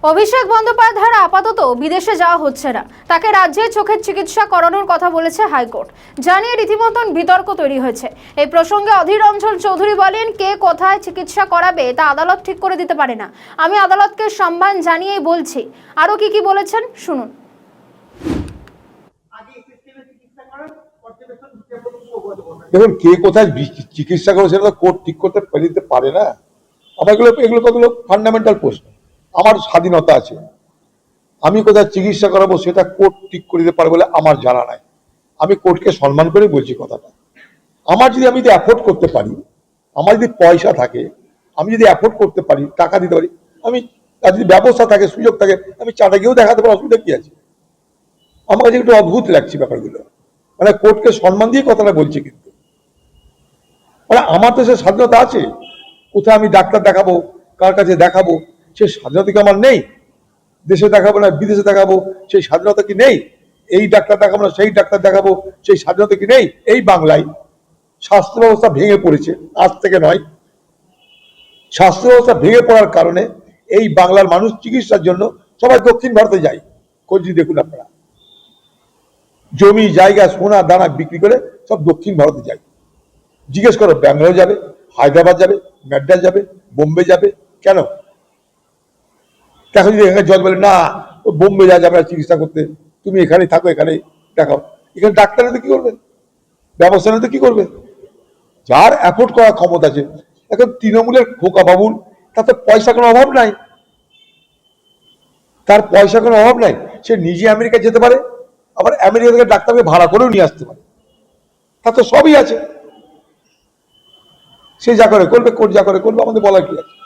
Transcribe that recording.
অভিষেক বন্দ্যোপাধ্যায়ের আপাতত বিদেশে যাওয়া হচ্ছে না, তাকে রাজ্যে চোখের চিকিৎসা করানোর কথা বলেছে হাইকোর্ট। জানিয়ে রীতিমতন বিতর্ক তৈরি হয়েছে। এই প্রসঙ্গে অধীর রঞ্জন চৌধুরী বলেন, কে কোথায় চিকিৎসা করাবে তা আদালত ঠিক করে দিতে পারে না। আমি আদালতকে সম্মান জানিয়েই বলছি। আরো কি বলেছেন শুনুন। দেখুন, কে কোথায় চিকিৎসা করে সেটা তো কোর্ট ঠিক করতে দিতে পারে না। আমার এগুলো কতগুলো ফান্ডামেন্টাল প্রশ্ন। আমার স্বাধীনতা আছে, আমি কোথায় চিকিৎসা করাবো সেটা কোর্ট ঠিক করে দিতে পারে বলে আমার জানা নাই। আমি কোর্টকে সম্মান করে বলছি কথাটা। আমার যদি আমি যদি অ্যাফোর্ড করতে পারি, আমার যদি পয়সা থাকে, আমি যদি অ্যাফোর্ড করতে পারি, টাকা দিতে পারি, আমি যদি ব্যবস্থা থাকে, সুযোগ থাকে, আমি চাটা গিয়েও দেখাতে পারি, অসুবিধা কি আছে? আমার কাছে একটু অদ্ভুত লাগছে ব্যাপারগুলো। মানে কোর্টকে সম্মান দিয়ে কথাটা বলছি, কিন্তু মানে আমার তো সে স্বাধীনতা আছে। কোথায় আমি ডাক্তার দেখাবো, কার কাছে দেখাবো, সে স্বাধীনতা কি আমার নেই? দেশে দেখাবো না বিদেশে দেখাবো, সেই স্বাধীনতা কি নেই? এই ডাক্তার দেখাবো না সেই ডাক্তার দেখাবো, সেই স্বাধীনতা কি নেই? এই বাংলায় স্বাস্থ্য ব্যবস্থা ভেঙে পড়েছে, আজ থেকে নয়। স্বাস্থ্য ব্যবস্থা ভেঙে পড়ার কারণে এই বাংলার মানুষ চিকিৎসার জন্য সবাই দক্ষিণ ভারতে যায়। খোঁজ দেখুন আপনারা, জমি জায়গা সোনা দানা বিক্রি করে সব দক্ষিণ ভারতে যায়। জিজ্ঞেস করো, ব্যাঙ্গালোর যাবে, হায়দ্রাবাদ যাবে, ম্যাড্রাস যাবে, বোম্বে যাবে, কেন? দেখো, যদি এখানে জজ বলে না বোম্বে যাবে না চিকিৎসা করতে, তুমি এখানে থাকো, এখানে দেখাও, এখানে ডাক্তার তো কি করবে, ব্যবস্থা নিতে কি করবে? যার অ্যাফোর্ড করার ক্ষমতা আছে। এখন তৃণমূলের খোকা বাবুর, তার তো পয়সা কোনো অভাব নাই, তার পয়সা কোনো অভাব নাই। সে নিজে আমেরিকা যেতে পারে, আবার আমেরিকা থেকে ডাক্তারকে ভাড়া করেও নিয়ে আসতে পারে, তার তো সবই আছে। সে যা করে করবে, কোর্ট যা করে করবে, আমাদের বলার কি আছে?